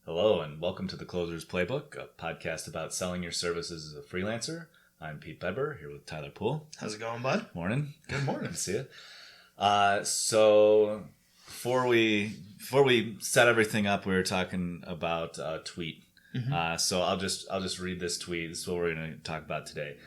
Hello and welcome to the Closer's Playbook, a podcast about selling your services as a freelancer. I'm Pete Beber, here with Tyler Poole. How's it going, bud? Morning. Good morning. Good to see you. So before we set everything up, we were talking about a tweet. So I'll just read this tweet. This is what we're going to talk about today.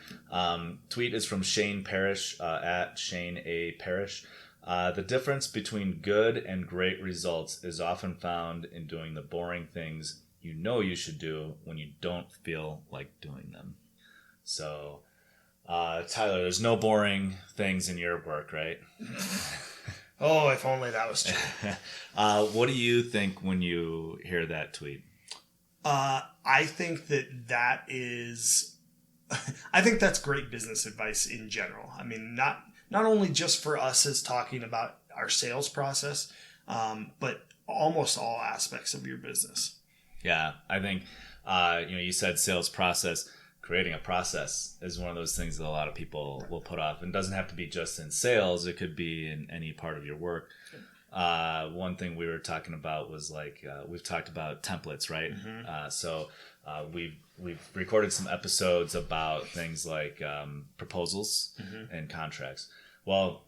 Tweet is from Shane Parrish at Shane A. Parrish. The difference between good and great results is often found in doing the boring things you know you should do when you don't feel like doing them. So, Tyler, there's no boring things in your work, right? Oh, if only that was true. What do you think when you hear that tweet? I think that is... I think that's great business advice in general. I mean, not only just for us as talking about our sales process, but almost all aspects of your business. Yeah, I think, you said sales process. Creating a process is one of those things that a lot of people will put off. And it doesn't have to be just in sales. It could be in any part of your work. One thing we were talking about was we've talked about templates, right? We've recorded some episodes about things like proposals and contracts. Well,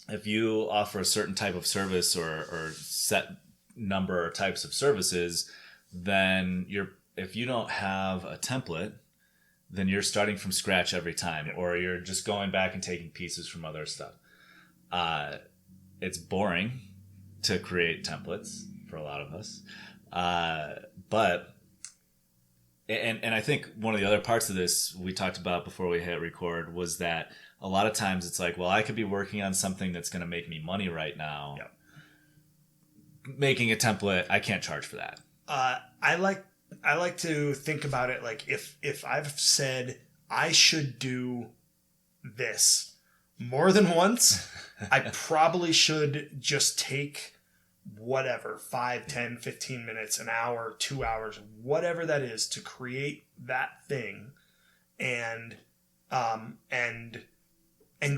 if you offer a certain type of service or set number or types of services, then if you don't have a template, then you're starting from scratch every time, or you're just going back and taking pieces from other stuff. It's boring to create templates for a lot of us. But I think one of the other parts of this we talked about before we hit record was that a lot of times it's like, well, I could be working on something that's going to make me money right now. Yep. Making a template, I can't charge for that. I like to think about it like if I've said I should do this more than once, I probably should just take whatever, 5, 10, 15 minutes, an hour, 2 hours, whatever that is to create that thing and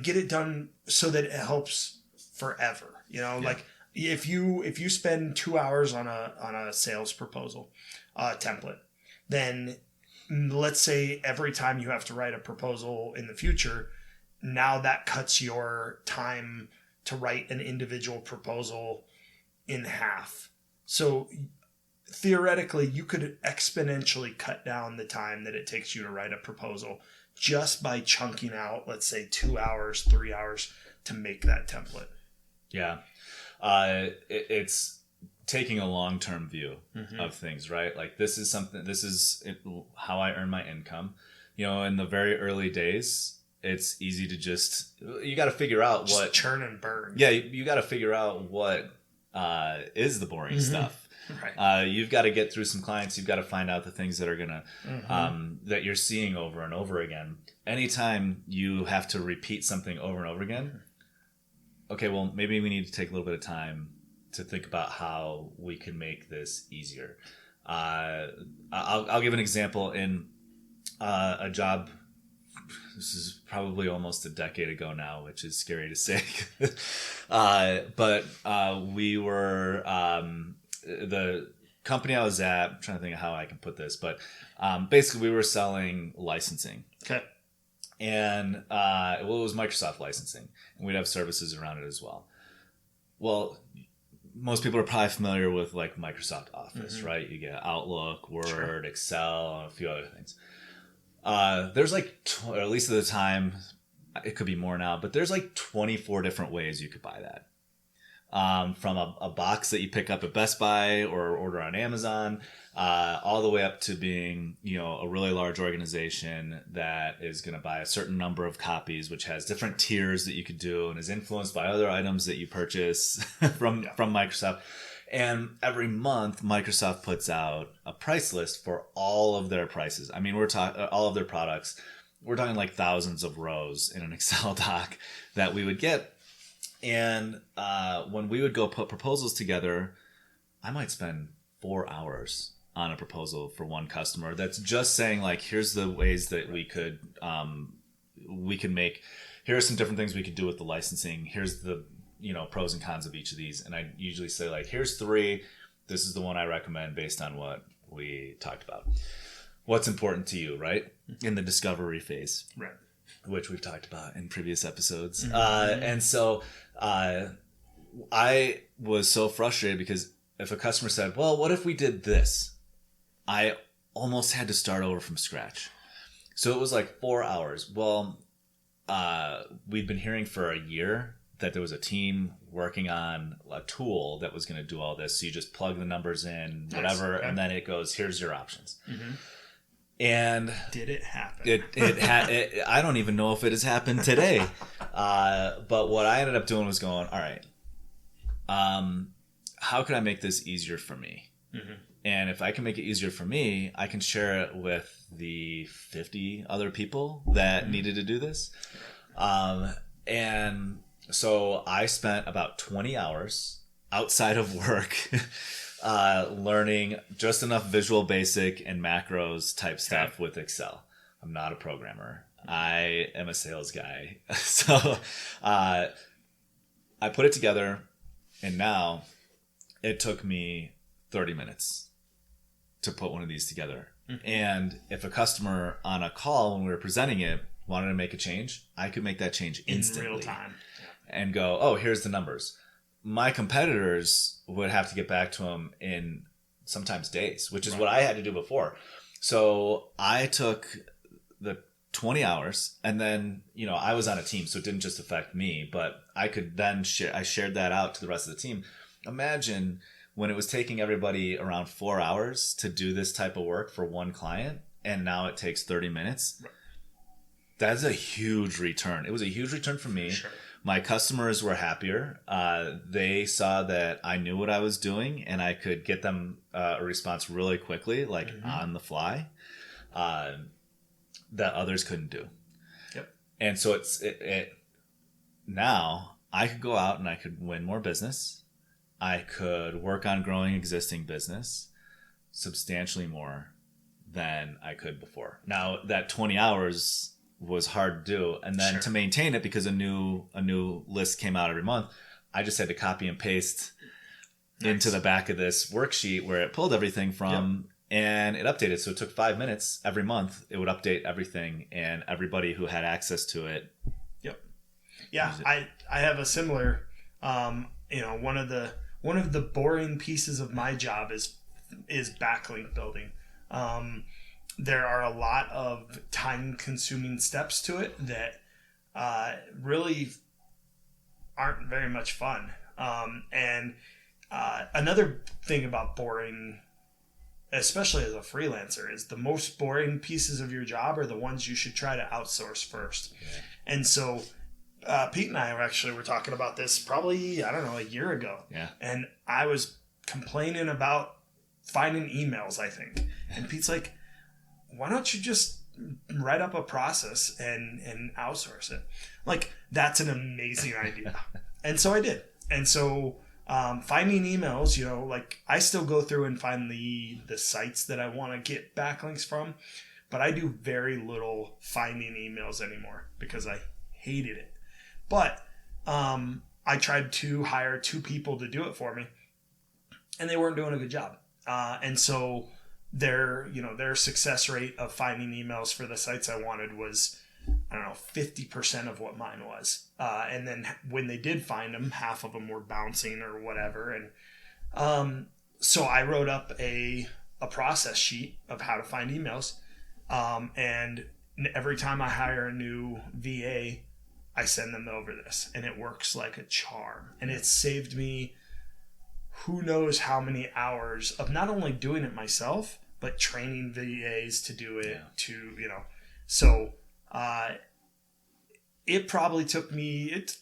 get it done so that it helps forever. Like if you spend 2 hours on a sales proposal template, then let's say every time you have to write a proposal in the future, now that cuts your time to write an individual proposal in half. So theoretically, you could exponentially cut down the time that it takes you to write a proposal just by chunking out, let's say 2 hours, 3 hours to make that template. Yeah. It's taking a long-term view of things, right? Like this is how I earn my income. In the very early days, it's easy to you got to figure out what churn and burn. Yeah. You got to figure out what, is the boring stuff. Right. You've got to get through some clients. You've got to find out the things that are going to, that you're seeing over and over again. Anytime you have to repeat something over and over again, okay, well, maybe we need to take a little bit of time to think about how we can make this easier. I'll give an example in a job. This is probably almost a decade ago now, which is scary to say. But we were the company I was at. I'm trying to think of how I can put this, but basically we were selling licensing. Okay. And it was Microsoft licensing, and we'd have services around it as well. Well, most people are probably familiar with like Microsoft Office, right? You get Outlook, Word, Excel, and a few other things. There's or at least at the time, it could be more now, but there's like 24 different ways you could buy that. From a box that you pick up at Best Buy or order on Amazon, all the way up to being, a really large organization that is going to buy a certain number of copies, which has different tiers that you could do and is influenced by other items that you purchase from Microsoft. And every month, Microsoft puts out a price list for all of their prices. I mean, we're talking all of their products. We're talking like thousands of rows in an Excel doc that we would get. And when we would go put proposals together, I might spend 4 hours on a proposal for one customer that's just saying like, here's the ways that we could make, here are some different things we could do with the licensing. Here's the, pros and cons of each of these. And I usually say like, here's 3. This is the one I recommend based on what we talked about. What's important to you, right? In the discovery phase. Right. Which we've talked about in previous episodes. And so I was so frustrated because if a customer said, well, what if we did this? I almost had to start over from scratch. So it was like 4 hours. Well, we'd been hearing for a year that there was a team working on a tool that was going to do all this. So you just plug the numbers in, whatever, nice. Okay. And then it goes, here's your options. Mm-hmm. And did it happen? It I don't even know if it has happened today. But what I ended up doing was going, all right, how can I make this easier for me? Mm-hmm. And if I can make it easier for me, I can share it with the 50 other people that needed to do this. And so I spent about 20 hours outside of work learning just enough Visual Basic and macros type stuff with Excel. I'm not a programmer. I am a sales guy. So I put it together, and now it took me 30 minutes to put one of these together. Mm-hmm. And if a customer on a call when we were presenting it wanted to make a change, I could make that change instantly. In real time. Yeah. And go, oh, here's the numbers. My competitors would have to get back to them in sometimes days, which is what I had to do before. So I took the 20 hours and then, I was on a team, so it didn't just affect me, but I could then I shared that out to the rest of the team. Imagine when it was taking everybody around 4 hours to do this type of work for one client, and now it takes 30 minutes. Right. That's a huge return. It was a huge return for me. Sure. My customers were happier. They saw that I knew what I was doing, and I could get them a response really quickly, like on the fly, that others couldn't do. Yep. And so it now I could go out and I could win more business. I could work on growing existing business substantially more than I could before. Now that 20 hours was hard to do, and then to maintain it, because a new list came out every month, I just had to copy and paste into the back of this worksheet where it pulled everything from, and it updated. So it took 5 minutes every month. It would update everything, and everybody who had access to it. Yep. Yeah, I have a similar. One of the boring pieces of my job is backlink building. There are a lot of time-consuming steps to it that really aren't very much fun. Another thing about boring, especially as a freelancer, is the most boring pieces of your job are the ones you should try to outsource first. Yeah. And so Pete and I were talking about this probably, a year ago. Yeah. And I was complaining about finding emails, I think. And Pete's like, why don't you just write up a process and outsource it? Like, that's an amazing idea. And so I did. And so finding emails, I still go through and find the sites that I want to get backlinks from, but I do very little finding emails anymore because I hated it. But I tried to hire 2 people to do it for me, and they weren't doing a good job. And so their success rate of finding emails for the sites I wanted was, 50% of what mine was. And then when they did find them, half of them were bouncing or whatever. And so I wrote up a process sheet of how to find emails. And every time I hire a new VA, I send them over this, and it works like a charm. And it saved me who knows how many hours of not only doing it myself, but training VAs to do it So it probably took me, it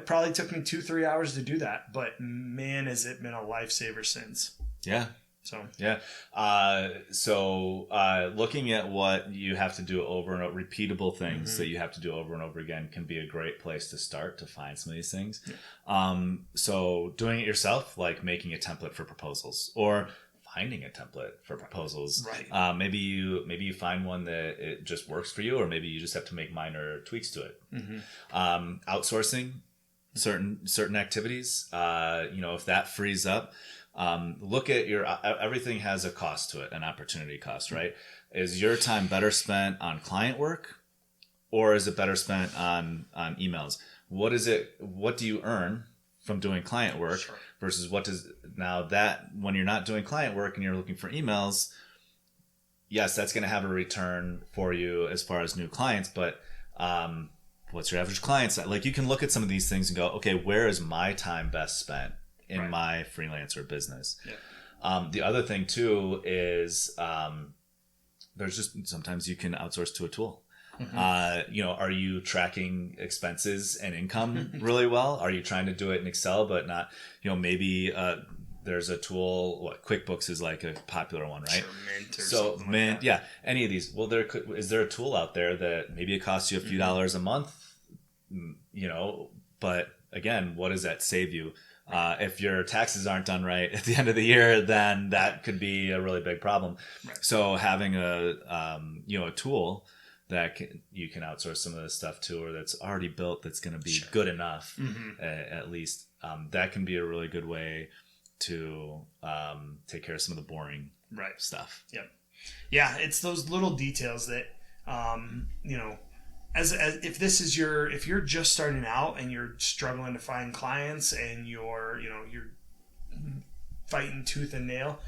probably took me 2-3 hours to do that. But man, has it been a lifesaver since. Yeah. So yeah. Looking at what you have to do over and over, repeatable things that you have to do over and over again can be a great place to start to find some of these things. Yeah. So doing it yourself, like making a template for proposals or finding a template for proposals. Right. Maybe you find one that it just works for you, or maybe you just have to make minor tweaks to it. Outsourcing certain activities, if that frees up. Look at everything has a cost to it, an opportunity cost, right? Is your time better spent on client work, or is it better spent on emails? What do you earn from doing client work versus now that when you're not doing client work and you're looking for emails, yes, that's going to have a return for you as far as new clients, but what's your average client size? Like, you can look at some of these things and go, okay, where is my time best spent in my freelancer business? Yeah. The other thing too is there's just sometimes you can outsource to a tool. Are you tracking expenses and income really well? Are you trying to do it in Excel, but not, maybe there's a tool, QuickBooks is like a popular one, right? Sure, Mint yeah, any of these. Well, is there a tool out there that maybe it costs you a few dollars a month, but again, what does that save you? If your taxes aren't done right at the end of the year, then that could be a really big problem. Right. So having a tool that you can outsource some of this stuff to, or that's already built, that's going to be good enough, at least, that can be a really good way to take care of some of the boring stuff. Yep. Yeah, it's those little details that, as if you're just starting out and you're struggling to find clients and you're fighting tooth and nail,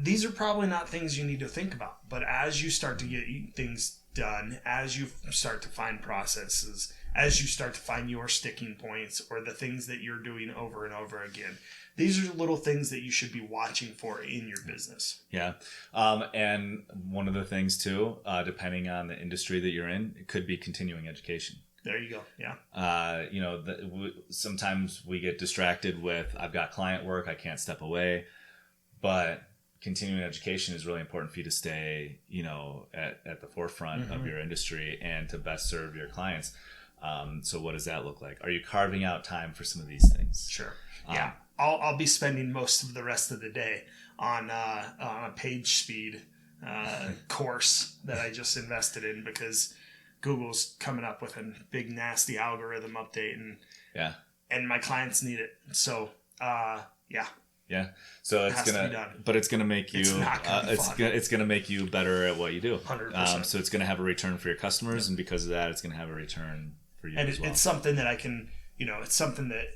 these are probably not things you need to think about. But as you start to get things done, as you start to find processes, as you start to find your sticking points or the things that you're doing over and over again, these are little things that you should be watching for in your business. Yeah. And one of the things too, depending on the industry that you're in, it could be continuing education. There you go. Yeah. Sometimes we get distracted with, I've got client work, I can't step away, but continuing education is really important for you to stay, at the forefront of your industry and to best serve your clients. So what does that look like? Are you carving out time for some of these things? Sure. Yeah. I'll be spending most of the rest of the day on a page speed course that I just invested in because Google's coming up with a big nasty algorithm update and my clients need it. So Yeah. So it's gonna make you. It's gonna make you better at what you do. 100%. So it's gonna have a return for your customers, and because of that, it's gonna have a return for you as well. It's something that I can, it's something that.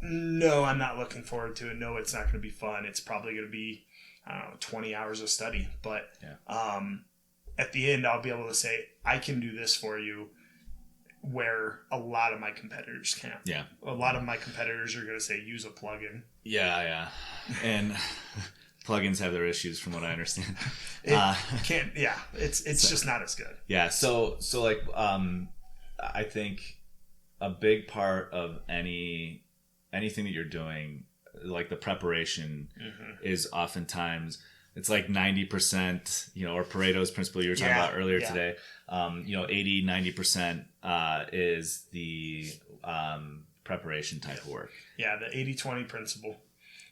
No, I'm not looking forward to it. No, it's not going to be fun. It's probably going to be, 20 hours of study. But at the end, I'll be able to say, I can do this for you where a lot of my competitors can't. Yeah. A lot of my competitors are going to say, use a plugin. Yeah. And plugins have their issues from what I understand. It's just not as good. Yeah. So like, I think a big part of anything that you're doing, like the preparation is oftentimes, it's like 90%, or Pareto's principle you were talking about earlier today, 80, 90% is the preparation type of work. Yeah, the 80-20 principle.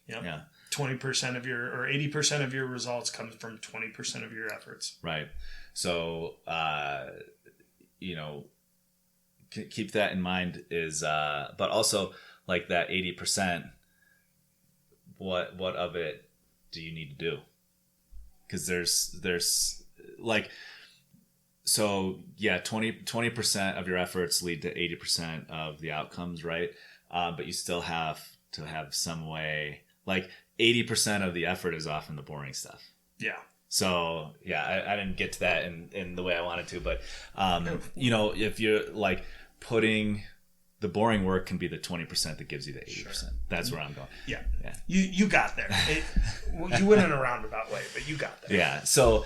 Yep. Yeah. 20% of 80% of your results comes from 20% of your efforts. Right. So, keep that in mind but also, like that 80%, what of it do you need to do? Because there's like, so yeah, 20% of your efforts lead to 80% of the outcomes, right? But you still have to have some way, like 80% of the effort is often the boring stuff. Yeah. So yeah, I didn't get to that in the way I wanted to, but if you're like putting, the boring work can be the 20% that gives you the 80%. Sure. That's where I'm going. Yeah. You got there. You went in a roundabout way, but you got there. Yeah. So,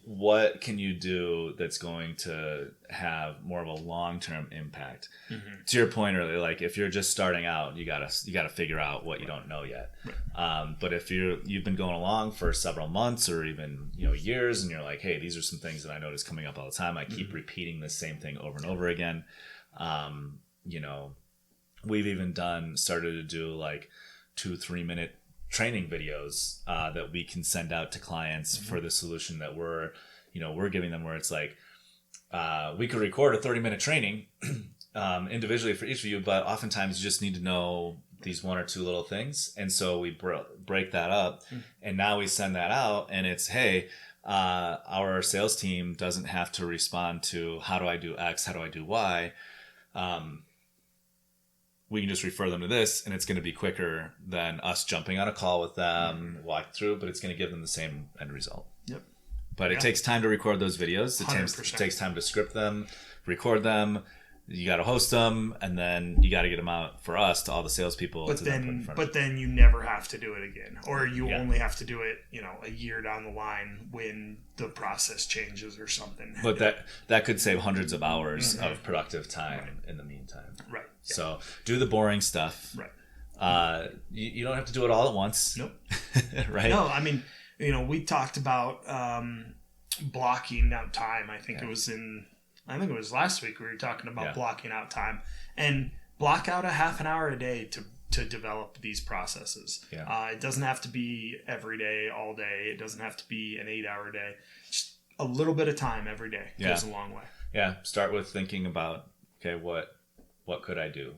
what can you do that's going to have more of a long-term impact? Mm-hmm. To your point earlier, like if you're just starting out, you gotta figure out what you don't know yet. Right. But if you've been going along for several months or even years, and you're like, hey, these are some things that I notice coming up all the time. I keep repeating the same thing over and over again. We've even started to do like 2-3 minute training videos that we can send out to clients for the solution that we're giving them, where it's like we could record a 30-minute training individually for each of you, but oftentimes you just need to know these one or two little things. And so we break that up, and now we send that out, and it's, hey, our sales team doesn't have to respond to how do I do X, how do I do Y. We can just refer them to this, and it's going to be quicker than us jumping on a call with them, walk through, but it's going to give them the same end result. Yep. But it takes time to record those videos. It takes time to script them, record them. You got to host them, and then you got to get them out for us to all the salespeople. But then you never have to do it again, or you only have to do it, a year down the line when the process changes or something. But that could save hundreds of hours of productive time in the meantime. Right. Yeah. So do the boring stuff. Right. You don't have to do it all at once. Nope. Right. No, I mean, we talked about blocking out time. I think it was last week we were talking about blocking out time, and block out a half an hour a day to develop these processes. Yeah. It doesn't have to be every day, all day. It doesn't have to be an 8-hour day. Just a little bit of time every day goes a long way. Yeah. Start with thinking about, okay, what could I do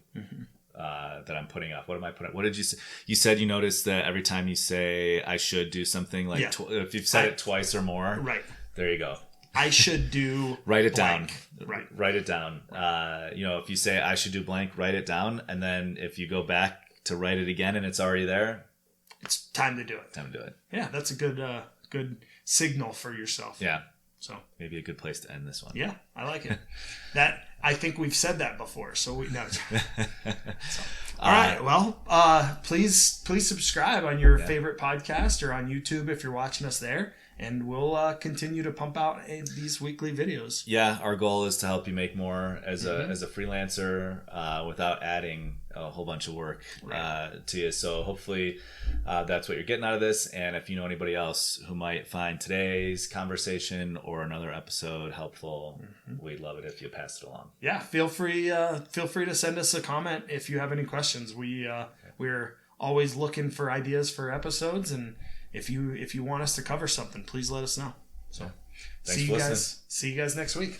that I'm putting off? What am I putting? What did you say? You said you noticed that every time you say I should do something, like if you've said it twice or more, right? There you go. I should do write it blank. down. Right. Write it down. If you say I should do blank, write it down. And then if you go back to write it again and it's already there, it's time to do it. Time to do it. Yeah, that's a good signal for yourself. Yeah. So maybe a good place to end this one. Yeah, I like it. That I think we've said that before, so we know. All right. Well, please subscribe on your favorite podcast or on YouTube if you're watching us there. And we'll continue to pump out these weekly videos. Yeah, our goal is to help you make more as a freelancer without adding a whole bunch of work to you. So hopefully that's what you're getting out of this. And if you know anybody else who might find today's conversation or another episode helpful, we'd love it if you pass it along. Yeah, feel free to send us a comment if you have any questions. We're always looking for ideas for episodes, and if you want us to cover something, please let us know. So, see you guys next week.